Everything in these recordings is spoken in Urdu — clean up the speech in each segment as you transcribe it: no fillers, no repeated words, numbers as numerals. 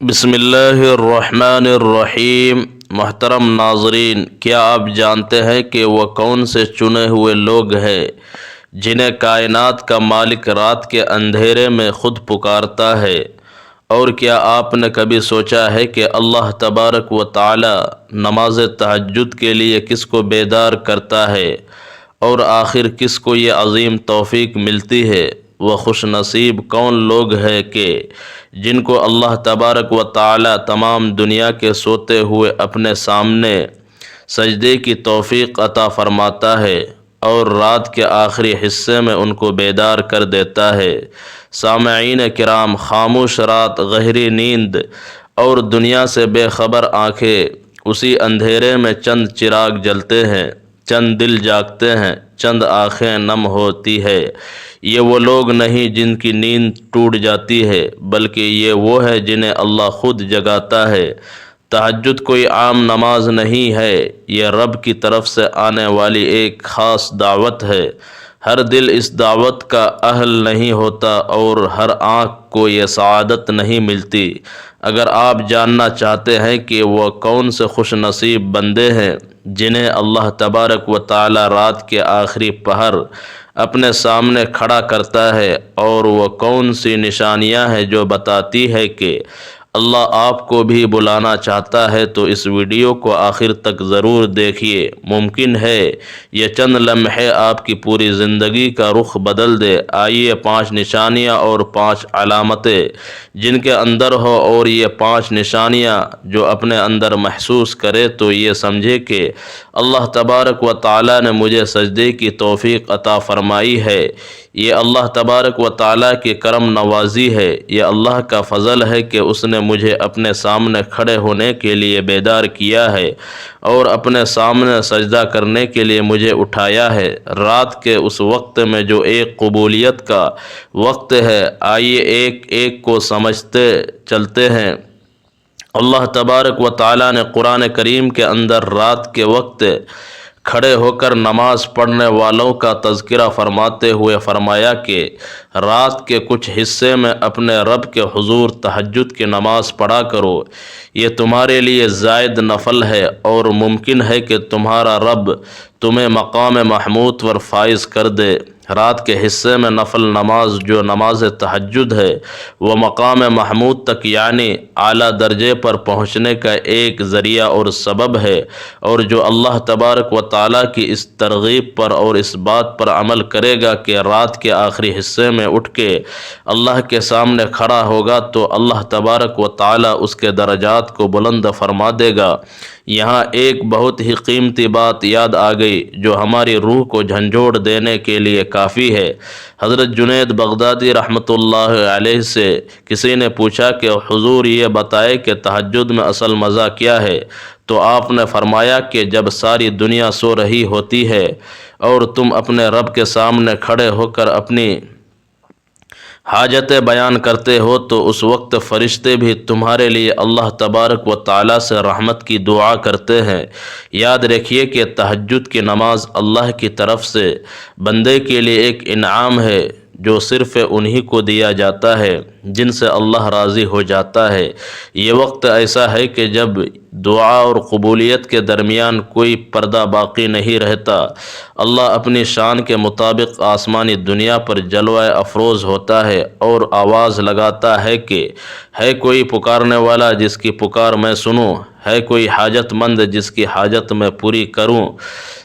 بسم اللہ الرحمن الرحیم۔ محترم ناظرین، کیا آپ جانتے ہیں کہ وہ کون سے چنے ہوئے لوگ ہیں جنہیں کائنات کا مالک رات کے اندھیرے میں خود پکارتا ہے؟ اور کیا آپ نے کبھی سوچا ہے کہ اللہ تبارک و تعالی نماز تہجد کے لیے کس کو بیدار کرتا ہے، اور آخر کس کو یہ عظیم توفیق ملتی ہے؟ وہ خوش نصیب کون لوگ ہیں کہ جن کو اللہ تبارک و تعالی تمام دنیا کے سوتے ہوئے اپنے سامنے سجدے کی توفیق عطا فرماتا ہے اور رات کے آخری حصے میں ان کو بیدار کر دیتا ہے۔ سامعین کرام، خاموش رات، گہری نیند اور دنیا سے بے خبر آنکھیں، اسی اندھیرے میں چند چراغ جلتے ہیں، چند دل جاگتے ہیں، چند آنکھیں نم ہوتی ہے۔ یہ وہ لوگ نہیں جن کی نیند ٹوٹ جاتی ہے، بلکہ یہ وہ ہے جنہیں اللہ خود جگاتا ہے۔ تہجد کوئی عام نماز نہیں ہے، یہ رب کی طرف سے آنے والی ایک خاص دعوت ہے۔ ہر دل اس دعوت کا اہل نہیں ہوتا اور ہر آنکھ کو یہ سعادت نہیں ملتی۔ اگر آپ جاننا چاہتے ہیں کہ وہ کون سے خوش نصیب بندے ہیں جنہیں اللہ تبارک و تعالی رات کے آخری پہر اپنے سامنے کھڑا کرتا ہے، اور وہ کون سی نشانیاں ہیں جو بتاتی ہے کہ اللہ آپ کو بھی بلانا چاہتا ہے، تو اس ویڈیو کو آخر تک ضرور دیکھیے۔ ممکن ہے یہ چند لمحے آپ کی پوری زندگی کا رخ بدل دے۔ آئیے 5 نشانیاں اور 5 علامتیں جن کے اندر ہو، اور یہ 5 نشانیاں جو اپنے اندر محسوس کرے تو یہ سمجھے کہ اللہ تبارک و تعالی نے مجھے سجدے کی توفیق عطا فرمائی ہے۔ یہ اللہ تبارک و تعالی کی کرم نوازی ہے، یہ اللہ کا فضل ہے کہ اس نے مجھے اپنے سامنے کھڑے ہونے کے لیے بیدار کیا ہے اور اپنے سامنے سجدہ کرنے کے لیے مجھے اٹھایا ہے، رات کے اس وقت میں جو ایک قبولیت کا وقت ہے۔ آئیے ایک ایک کو سمجھتے چلتے ہیں۔ اللہ تبارک و تعالی نے قرآن کریم کے اندر رات کے وقت کھڑے ہو کر نماز پڑھنے والوں کا تذکرہ فرماتے ہوئے فرمایا کہ رات کے کچھ حصے میں اپنے رب کے حضور تہجد کی نماز پڑھا کرو، یہ تمہارے لیے زائد نفل ہے، اور ممکن ہے کہ تمہارا رب تمہیں مقام محمود پر فائز کر دے۔ رات کے حصے میں نفل نماز جو نماز تہجد ہے، وہ مقام محمود تک یعنی اعلیٰ درجے پر پہنچنے کا ایک ذریعہ اور سبب ہے، اور جو اللہ تبارک و تعالیٰ کی اس ترغیب پر اور اس بات پر عمل کرے گا کہ رات کے آخری حصے میں اٹھ کے اللہ کے سامنے کھڑا ہوگا، تو اللہ تبارک و تعالیٰ اس کے درجات کو بلند فرما دے گا۔ یہاں ایک بہت ہی قیمتی بات یاد آ گئی جو ہماری روح کو جھنجھوڑ دینے کے لیے کافی ہے۔ حضرت جنید بغدادی رحمۃ اللہ علیہ سے کسی نے پوچھا کہ حضور یہ بتائے کہ تہجد میں اصل مزہ کیا ہے؟ تو آپ نے فرمایا کہ جب ساری دنیا سو رہی ہوتی ہے اور تم اپنے رب کے سامنے کھڑے ہو کر اپنی حاجتیں بیان کرتے ہو، تو اس وقت فرشتے بھی تمہارے لیے اللہ تبارک و تعالیٰ سے رحمت کی دعا کرتے ہیں۔ یاد رکھیے کہ تہجد کی نماز اللہ کی طرف سے بندے کے لیے ایک انعام ہے جو صرف انہی کو دیا جاتا ہے جن سے اللہ راضی ہو جاتا ہے۔ یہ وقت ایسا ہے کہ جب دعا اور قبولیت کے درمیان کوئی پردہ باقی نہیں رہتا۔ اللہ اپنی شان کے مطابق آسمانی دنیا پر جلوہ افروز ہوتا ہے اور آواز لگاتا ہے کہ ہے کوئی پکارنے والا جس کی پکار میں سنوں، ہے کوئی حاجت مند جس کی حاجت میں پوری کروں۔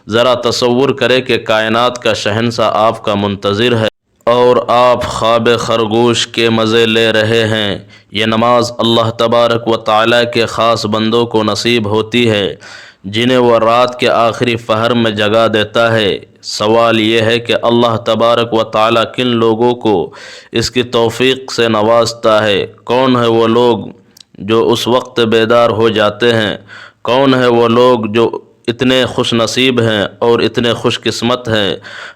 ذرا تصور کریں کہ کائنات کا شہنشاہ آپ کا منتظر ہے اور آپ خواب خرگوش کے مزے لے رہے ہیں۔ یہ نماز اللہ تبارک و تعالیٰ کے خاص بندوں کو نصیب ہوتی ہے جنہیں وہ رات کے آخری پہر میں جگا دیتا ہے۔ سوال یہ ہے کہ اللہ تبارک و تعالیٰ کن لوگوں کو اس کی توفیق سے نوازتا ہے؟ کون ہے وہ لوگ جو اس وقت بیدار ہو جاتے ہیں؟ کون ہے وہ لوگ جو اتنے خوش نصیب ہیں اور اتنے خوش قسمت ہیں؟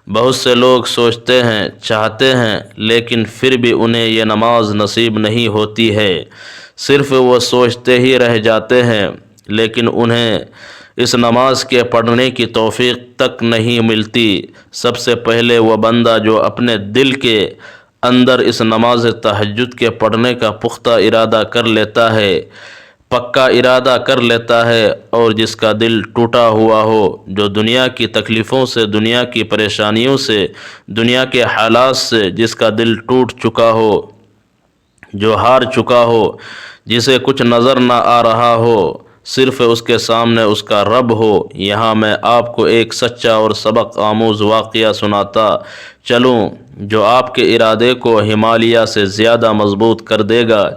بہت سے لوگ سوچتے ہیں، چاہتے ہیں، لیکن پھر بھی انہیں یہ نماز نصیب نہیں ہوتی ہے۔ صرف وہ سوچتے ہی رہ جاتے ہیں، لیکن انہیں اس نماز کے پڑھنے کی توفیق تک نہیں ملتی۔ سب سے پہلے وہ بندہ جو اپنے دل کے اندر اس نماز تہجد کے پڑھنے کا پختہ ارادہ کر لیتا ہے، پکا ارادہ کر لیتا ہے، اور جس کا دل ٹوٹا ہوا ہو، جو دنیا کی تکلیفوں سے، دنیا کی پریشانیوں سے، دنیا کے حالات سے جس کا دل ٹوٹ چکا ہو، جو ہار چکا ہو، جسے کچھ نظر نہ آ رہا ہو، صرف اس کے سامنے اس کا رب ہو۔ یہاں میں آپ کو ایک سچا اور سبق آموز واقعہ سناتا چلوں جو آپ کے ارادے کو ہمالیہ سے زیادہ مضبوط کر دے گا۔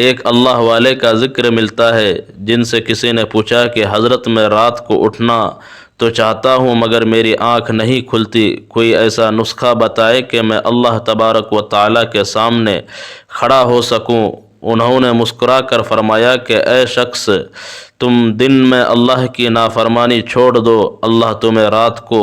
ایک اللہ والے کا ذکر ملتا ہے جن سے کسی نے پوچھا کہ حضرت میں رات کو اٹھنا تو چاہتا ہوں مگر میری آنکھ نہیں کھلتی، کوئی ایسا نسخہ بتائے کہ میں اللہ تبارک و تعالیٰ کے سامنے کھڑا ہو سکوں۔ انہوں نے مسکرا کر فرمایا کہ اے شخص، تم دن میں اللہ کی نافرمانی چھوڑ دو، اللہ تمہیں رات کو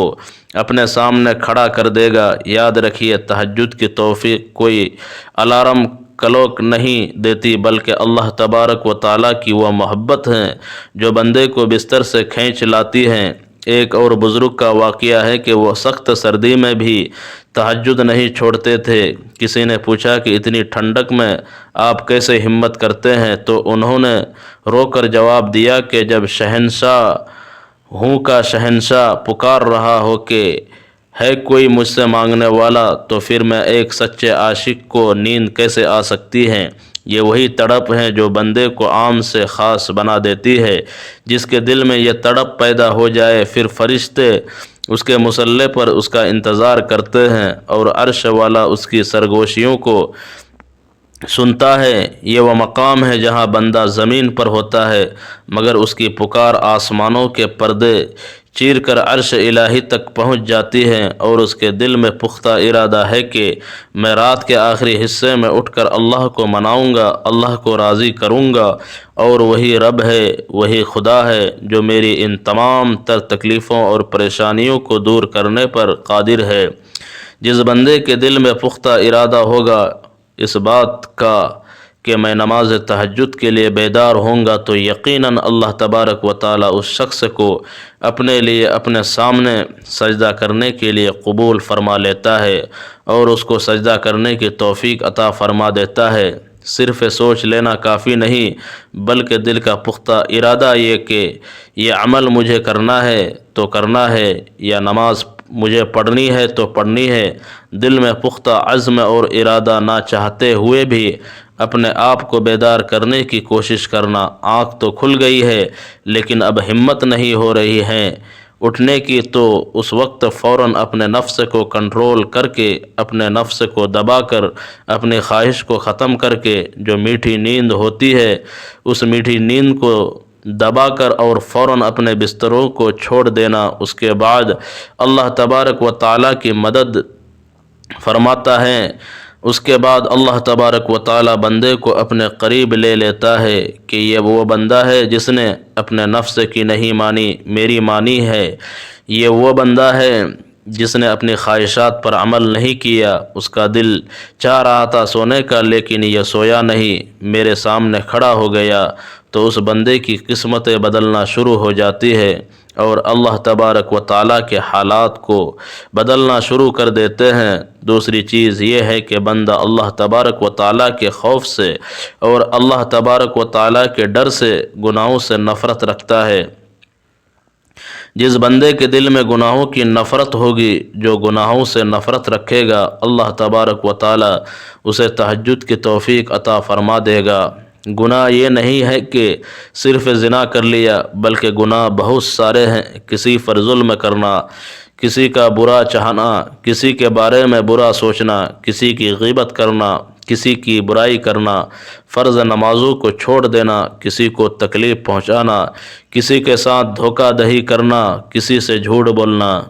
اپنے سامنے کھڑا کر دے گا۔ یاد رکھیے، تہجد کی توفیق کوئی الارم کلوک نہیں دیتی، بلکہ اللہ تبارک و تعالیٰ کی وہ محبت ہے جو بندے کو بستر سے کھینچ لاتی ہیں۔ ایک اور بزرگ کا واقعہ ہے کہ وہ سخت سردی میں بھی تہجد نہیں چھوڑتے تھے۔ کسی نے پوچھا کہ اتنی ٹھنڈک میں آپ کیسے ہمت کرتے ہیں؟ تو انہوں نے رو کر جواب دیا کہ جب شہنشاہ ہوں کا شہنشاہ پکار رہا ہو کہ ہے کوئی مجھ سے مانگنے والا، تو پھر میں ایک سچے عاشق کو نیند کیسے آ سکتی ہے؟ یہ وہی تڑپ ہے جو بندے کو عام سے خاص بنا دیتی ہے۔ جس کے دل میں یہ تڑپ پیدا ہو جائے، پھر فرشتے اس کے مصلے پر اس کا انتظار کرتے ہیں اور عرش والا اس کی سرگوشیوں کو سنتا ہے۔ یہ وہ مقام ہے جہاں بندہ زمین پر ہوتا ہے مگر اس کی پکار آسمانوں کے پردے چیر کر عرش الہی تک پہنچ جاتی ہے، اور اس کے دل میں پختہ ارادہ ہے کہ میں رات کے آخری حصے میں اٹھ کر اللہ کو مناؤں گا، اللہ کو راضی کروں گا، اور وہی رب ہے، وہی خدا ہے جو میری ان تمام تر تکلیفوں اور پریشانیوں کو دور کرنے پر قادر ہے۔ جس بندے کے دل میں پختہ ارادہ ہوگا اس بات کا کہ میں نماز تہجد کے لیے بیدار ہوں گا، تو یقیناً اللہ تبارک و تعالیٰ اس شخص کو اپنے لیے اپنے سامنے سجدہ کرنے کے لیے قبول فرما لیتا ہے اور اس کو سجدہ کرنے کی توفیق عطا فرما دیتا ہے۔ صرف سوچ لینا کافی نہیں، بلکہ دل کا پختہ ارادہ یہ کہ یہ عمل مجھے کرنا ہے تو کرنا ہے، یا نماز مجھے پڑھنی ہے تو پڑھنی ہے۔ دل میں پختہ عزم اور ارادہ نہ چاہتے ہوئے بھی اپنے آپ کو بیدار کرنے کی کوشش کرنا۔ آنکھ تو کھل گئی ہے لیکن اب ہمت نہیں ہو رہی ہے اٹھنے کی، تو اس وقت فوراً اپنے نفس کو کنٹرول کر کے، اپنے نفس کو دبا کر، اپنی خواہش کو ختم کر کے جو میٹھی نیند ہوتی ہے اس میٹھی نیند کو دبا کر اور فوراً اپنے بستروں کو چھوڑ دینا۔ اس کے بعد اللہ تبارک و تعالیٰ کی مدد فرماتا ہے، اس کے بعد اللہ تبارک و تعالیٰ بندے کو اپنے قریب لے لیتا ہے کہ یہ وہ بندہ ہے جس نے اپنے نفس کی نہیں مانی، میری مانی ہے۔ یہ وہ بندہ ہے جس نے اپنی خواہشات پر عمل نہیں کیا، اس کا دل چاہ رہا تھا سونے کا لیکن یہ سویا نہیں، میرے سامنے کھڑا ہو گیا۔ تو اس بندے کی قسمتیں بدلنا شروع ہو جاتی ہے اور اللہ تبارک و تعالیٰ کے حالات کو بدلنا شروع کر دیتے ہیں۔ دوسری چیز یہ ہے کہ بندہ اللہ تبارک و تعالیٰ کے خوف سے اور اللہ تبارک و تعالیٰ کے ڈر سے گناہوں سے نفرت رکھتا ہے۔ جس بندے کے دل میں گناہوں کی نفرت ہوگی، جو گناہوں سے نفرت رکھے گا، اللہ تبارک و تعالیٰ اسے تہجد کی توفیق عطا فرما دے گا۔ گناہ یہ نہیں ہے کہ صرف زنا کر لیا، بلکہ گناہ بہت سارے ہیں۔ کسی پر ظلم کرنا، کسی کا برا چاہنا، کسی کے بارے میں برا سوچنا، کسی کی غیبت کرنا، کسی کی برائی کرنا، فرض نمازوں کو چھوڑ دینا، کسی کو تکلیف پہنچانا، کسی کے ساتھ دھوکہ دہی کرنا، کسی سے جھوٹ بولنا۔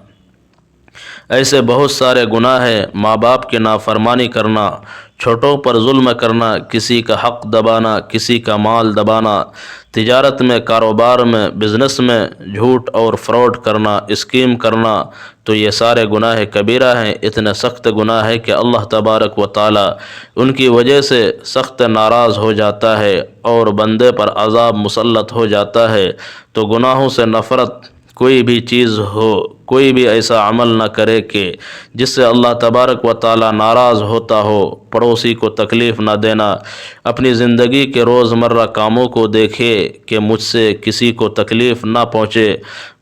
ایسے بہت سارے گناہ ہیں۔ ماں باپ کی نافرمانی کرنا، چھوٹوں پر ظلم کرنا، کسی کا حق دبانا، کسی کا مال دبانا، تجارت میں، کاروبار میں، بزنس میں جھوٹ اور فراڈ کرنا، اسکیم کرنا، تو یہ سارے گناہ کبیرہ ہیں۔ اتنے سخت گناہ ہے کہ اللہ تبارک و تعالیٰ ان کی وجہ سے سخت ناراض ہو جاتا ہے اور بندے پر عذاب مسلط ہو جاتا ہے۔ تو گناہوں سے نفرت کوئی بھی چیز ہو، کوئی بھی ایسا عمل نہ کرے کہ جس سے اللہ تبارک و تعالی ناراض ہوتا ہو۔ پڑوسی کو تکلیف نہ دینا، اپنی زندگی کے روزمرہ کاموں کو دیکھے کہ مجھ سے کسی کو تکلیف نہ پہنچے،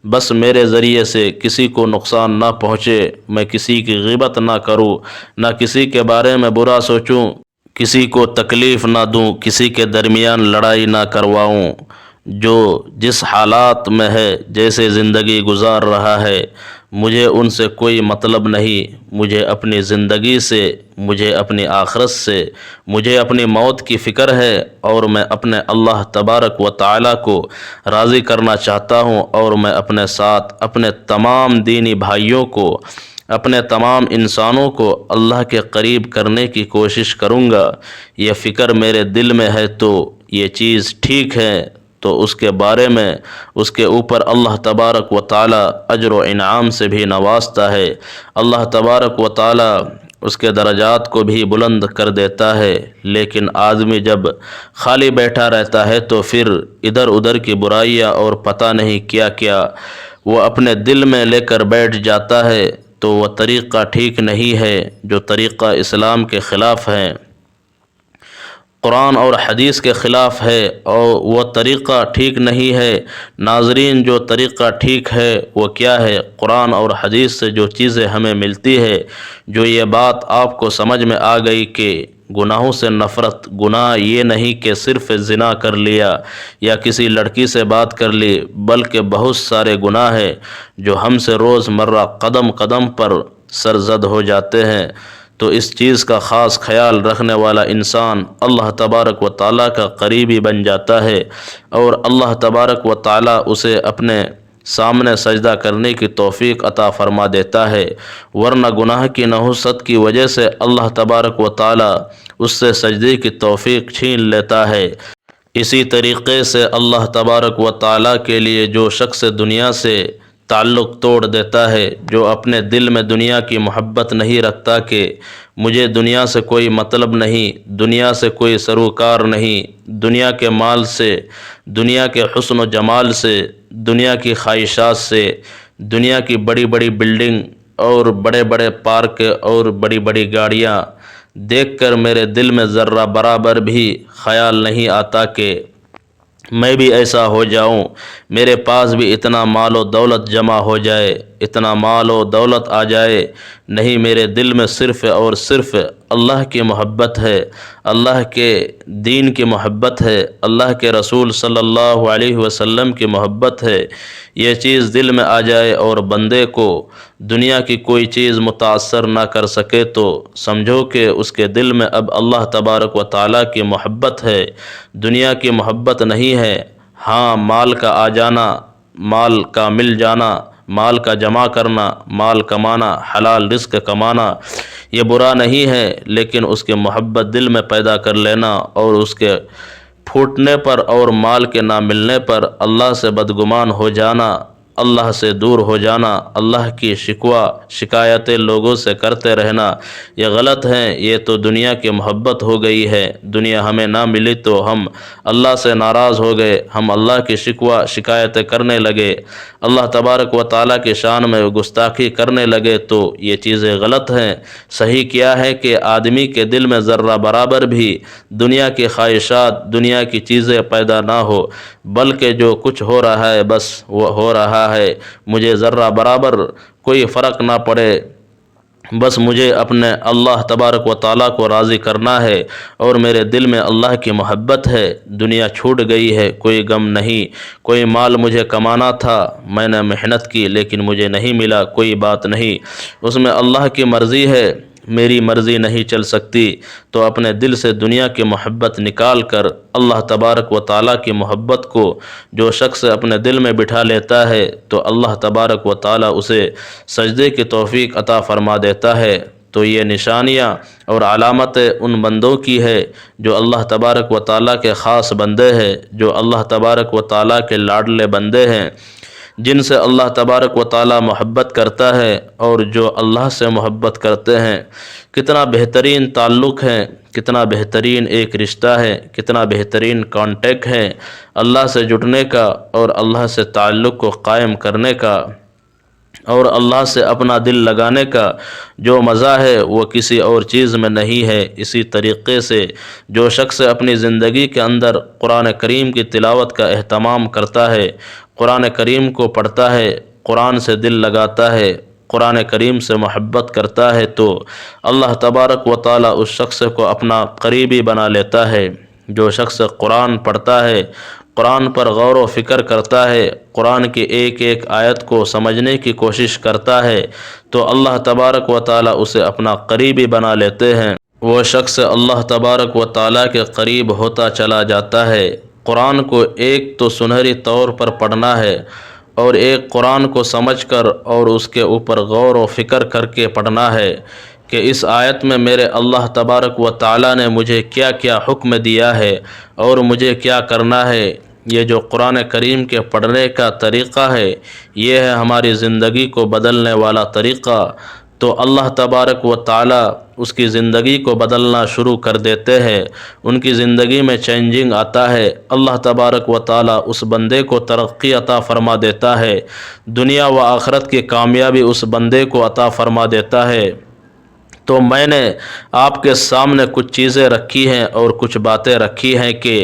بس میرے ذریعے سے کسی کو نقصان نہ پہنچے، میں کسی کی غیبت نہ کروں، نہ کسی کے بارے میں برا سوچوں، کسی کو تکلیف نہ دوں، کسی کے درمیان لڑائی نہ کرواؤں۔ جو جس حالات میں ہے، جیسے زندگی گزار رہا ہے، مجھے ان سے کوئی مطلب نہیں۔ مجھے اپنی زندگی سے، مجھے اپنی آخرت سے، مجھے اپنی موت کی فکر ہے، اور میں اپنے اللہ تبارک و تعالی کو راضی کرنا چاہتا ہوں، اور میں اپنے ساتھ اپنے تمام دینی بھائیوں کو، اپنے تمام انسانوں کو اللہ کے قریب کرنے کی کوشش کروں گا۔ یہ فکر میرے دل میں ہے تو یہ چیز ٹھیک ہے، تو اس کے بارے میں اس کے اوپر اللہ تبارک و تعالی اجر و انعام سے بھی نوازتا ہے۔ اللہ تبارک و تعالی اس کے درجات کو بھی بلند کر دیتا ہے۔ لیکن آدمی جب خالی بیٹھا رہتا ہے تو پھر ادھر ادھر کی برائیاں اور پتہ نہیں کیا کیا وہ اپنے دل میں لے کر بیٹھ جاتا ہے، تو وہ طریقہ ٹھیک نہیں ہے، جو طریقہ اسلام کے خلاف ہے، قرآن اور حدیث کے خلاف ہے، اور وہ طریقہ ٹھیک نہیں ہے۔ ناظرین، جو طریقہ ٹھیک ہے وہ کیا ہے؟ قرآن اور حدیث سے جو چیزیں ہمیں ملتی ہے، جو یہ بات آپ کو سمجھ میں آ گئی کہ گناہوں سے نفرت، گناہ یہ نہیں کہ صرف زنا کر لیا یا کسی لڑکی سے بات کر لی، بلکہ بہت سارے گناہ ہیں جو ہم سے روز مرہ قدم قدم پر سرزد ہو جاتے ہیں، تو اس چیز کا خاص خیال رکھنے والا انسان اللہ تبارک و تعالیٰ کا قریبی بن جاتا ہے، اور اللہ تبارک و تعالیٰ اسے اپنے سامنے سجدہ کرنے کی توفیق عطا فرما دیتا ہے، ورنہ گناہ کی نحوست کی وجہ سے اللہ تبارک و تعالیٰ اس سے سجدے کی توفیق چھین لیتا ہے۔ اسی طریقے سے اللہ تبارک و تعالیٰ کے لیے جو شخص دنیا سے تعلق توڑ دیتا ہے، جو اپنے دل میں دنیا کی محبت نہیں رکھتا کہ مجھے دنیا سے کوئی مطلب نہیں، دنیا سے کوئی سروکار نہیں، دنیا کے مال سے، دنیا کے حسن و جمال سے، دنیا کی خواہشات سے، دنیا کی بڑی بڑی بلڈنگ اور بڑے بڑے پارک اور بڑی بڑی گاڑیاں دیکھ کر میرے دل میں ذرہ برابر بھی خیال نہیں آتا کہ میں بھی ایسا ہو جاؤں، میرے پاس بھی اتنا مال و دولت جمع ہو جائے، اتنا مال و دولت آ جائے۔ نہیں، میرے دل میں صرف اور صرف اللہ کی محبت ہے، اللہ کے دین کی محبت ہے، اللہ کے رسول صلی اللہ علیہ وسلم کی محبت ہے۔ یہ چیز دل میں آ جائے اور بندے کو دنیا کی کوئی چیز متاثر نہ کر سکے تو سمجھو کہ اس کے دل میں اب اللہ تبارک و تعالیٰ کی محبت ہے، دنیا کی محبت نہیں ہے۔ ہاں، مال کا آ جانا، مال کا مل جانا، مال کا جمع کرنا، مال کمانا، حلال رزق کمانا، یہ برا نہیں ہے، لیکن اس کی محبت دل میں پیدا کر لینا اور اس کے پھوٹنے پر اور مال کے نہ ملنے پر اللہ سے بدگمان ہو جانا، اللہ سے دور ہو جانا، اللہ کی شکوہ شکایتیں لوگوں سے کرتے رہنا، یہ غلط ہیں۔ یہ تو دنیا کی محبت ہو گئی ہے، دنیا ہمیں نہ ملی تو ہم اللہ سے ناراض ہو گئے، ہم اللہ کی شکوہ شکایتیں کرنے لگے، اللہ تبارک و تعالیٰ کی شان میں گستاخی کرنے لگے، تو یہ چیزیں غلط ہیں۔ صحیح کیا ہے کہ آدمی کے دل میں ذرہ برابر بھی دنیا کی خواہشات، دنیا کی چیزیں پیدا نہ ہو، بلکہ جو کچھ ہو رہا ہے بس وہ ہو رہا ہے، مجھے ذرہ برابر کوئی فرق نہ پڑے، بس مجھے اپنے اللہ تبارک و تعالیٰ کو راضی کرنا ہے، اور میرے دل میں اللہ کی محبت ہے۔ دنیا چھوٹ گئی ہے، کوئی غم نہیں، کوئی مال مجھے کمانا تھا، میں نے محنت کی لیکن مجھے نہیں ملا، کوئی بات نہیں، اس میں اللہ کی مرضی ہے، میری مرضی نہیں چل سکتی، تو اپنے دل سے دنیا کی محبت نکال کر اللہ تبارک و تعالیٰ کی محبت کو جو شخص اپنے دل میں بٹھا لیتا ہے تو اللہ تبارک و تعالیٰ اسے سجدے کی توفیق عطا فرما دیتا ہے۔ تو یہ نشانیاں اور علامتیں ان بندوں کی ہے جو اللہ تبارک و تعالیٰ کے خاص بندے ہیں، جو اللہ تبارک و تعالیٰ کے لاڈلے بندے ہیں، جن سے اللہ تبارک و تعالیٰ محبت کرتا ہے، اور جو اللہ سے محبت کرتے ہیں۔ کتنا بہترین تعلق ہے، کتنا بہترین ایک رشتہ ہے، کتنا بہترین کانٹیکٹ ہے اللہ سے جڑنے کا اور اللہ سے تعلق کو قائم کرنے کا۔ اور اللہ سے اپنا دل لگانے کا جو مزہ ہے وہ کسی اور چیز میں نہیں ہے۔ اسی طریقے سے جو شخص اپنی زندگی کے اندر قرآن کریم کی تلاوت کا اہتمام کرتا ہے، قرآن کریم کو پڑھتا ہے، قرآن سے دل لگاتا ہے، قرآن کریم سے محبت کرتا ہے، تو اللہ تبارک و تعالی اس شخص کو اپنا قریبی بنا لیتا ہے۔ جو شخص قرآن پڑھتا ہے، قرآن پر غور و فکر کرتا ہے، قرآن کی ایک ایک آیت کو سمجھنے کی کوشش کرتا ہے، تو اللہ تبارک و تعالی اسے اپنا قریبی بنا لیتے ہیں۔ وہ شخص اللہ تبارک و تعالی کے قریب ہوتا چلا جاتا ہے۔ قرآن کو ایک تو سنہری طور پر پڑھنا ہے، اور ایک قرآن کو سمجھ کر اور اس کے اوپر غور و فکر کر کے پڑھنا ہے کہ اس آیت میں میرے اللہ تبارک و تعالی نے مجھے کیا کیا حکم دیا ہے اور مجھے کیا کرنا ہے۔ یہ جو قرآن کریم کے پڑھنے کا طریقہ ہے، یہ ہے ہماری زندگی کو بدلنے والا طریقہ۔ تو اللہ تبارک و تعالی اس کی زندگی کو بدلنا شروع کر دیتے ہیں، ان کی زندگی میں چینجنگ آتا ہے۔ اللہ تبارک و تعالی اس بندے کو ترقی عطا فرما دیتا ہے، دنیا و آخرت کی کامیابی اس بندے کو عطا فرما دیتا ہے۔ تو میں نے آپ کے سامنے کچھ چیزیں رکھی ہیں اور کچھ باتیں رکھی ہیں کہ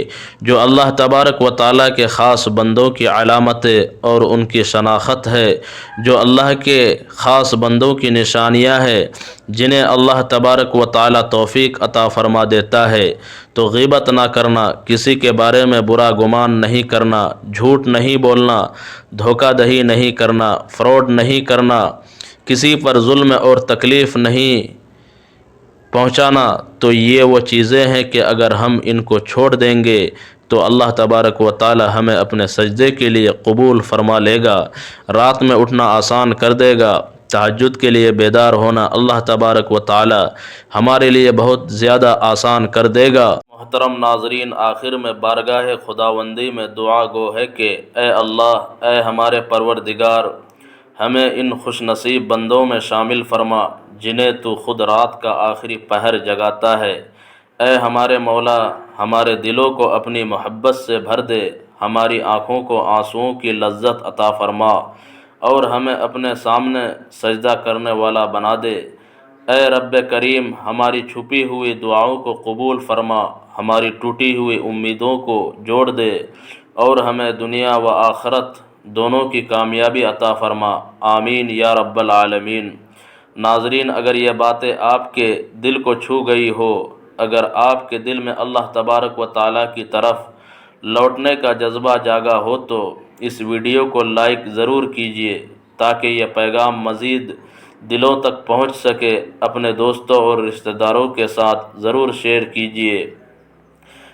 جو اللہ تبارک و تعالیٰ کے خاص بندوں کی علامتیں اور ان کی شناخت ہے، جو اللہ کے خاص بندوں کی نشانیاں ہیں، جنہیں اللہ تبارک و تعالیٰ توفیق عطا فرما دیتا ہے۔ تو غیبت نہ کرنا، کسی کے بارے میں برا گمان نہیں کرنا، جھوٹ نہیں بولنا، دھوکہ دہی نہیں کرنا، فراڈ نہیں کرنا، کسی پر ظلم اور تکلیف نہیں پہنچانا، تو یہ وہ چیزیں ہیں کہ اگر ہم ان کو چھوڑ دیں گے تو اللہ تبارک و تعالی ہمیں اپنے سجدے کے لیے قبول فرما لے گا، رات میں اٹھنا آسان کر دے گا، تہجد کے لیے بیدار ہونا اللہ تبارک و تعالی ہمارے لیے بہت زیادہ آسان کر دے گا۔ محترم ناظرین، آخر میں بارگاہ خداوندی میں دعا گو ہے کہ اے اللہ، اے ہمارے پروردگار، ہمیں ان خوش نصیب بندوں میں شامل فرما جنہیں تو خود رات کا آخری پہر جگاتا ہے۔ اے ہمارے مولا، ہمارے دلوں کو اپنی محبت سے بھر دے، ہماری آنکھوں کو آنسوؤں کی لذت عطا فرما اور ہمیں اپنے سامنے سجدہ کرنے والا بنا دے۔ اے رب کریم، ہماری چھپی ہوئی دعاؤں کو قبول فرما، ہماری ٹوٹی ہوئی امیدوں کو جوڑ دے اور ہمیں دنیا و آخرت دونوں کی کامیابی عطا فرما، آمین یا رب العالمین۔ ناظرین، اگر یہ باتیں آپ کے دل کو چھو گئی ہو، اگر آپ کے دل میں اللہ تبارک و تعالیٰ کی طرف لوٹنے کا جذبہ جاگا ہو تو اس ویڈیو کو لائک ضرور کیجیے تاکہ یہ پیغام مزید دلوں تک پہنچ سکے۔ اپنے دوستوں اور رشتہ داروں کے ساتھ ضرور شیئر کیجیے،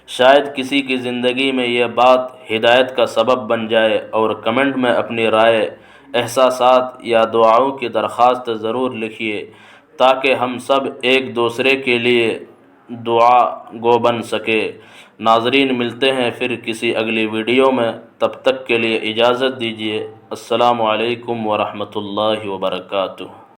شاید کسی کی زندگی میں یہ بات ہدایت کا سبب بن جائے۔ اور کمنٹ میں اپنی رائے، احساسات یا دعاؤں کی درخواست ضرور لکھیے تاکہ ہم سب ایک دوسرے کے لیے دعا گو بن سکے۔ ناظرین، ملتے ہیں پھر کسی اگلی ویڈیو میں، تب تک کے لیے اجازت دیجیے۔ السلام علیکم ورحمۃ اللہ وبرکاتہ۔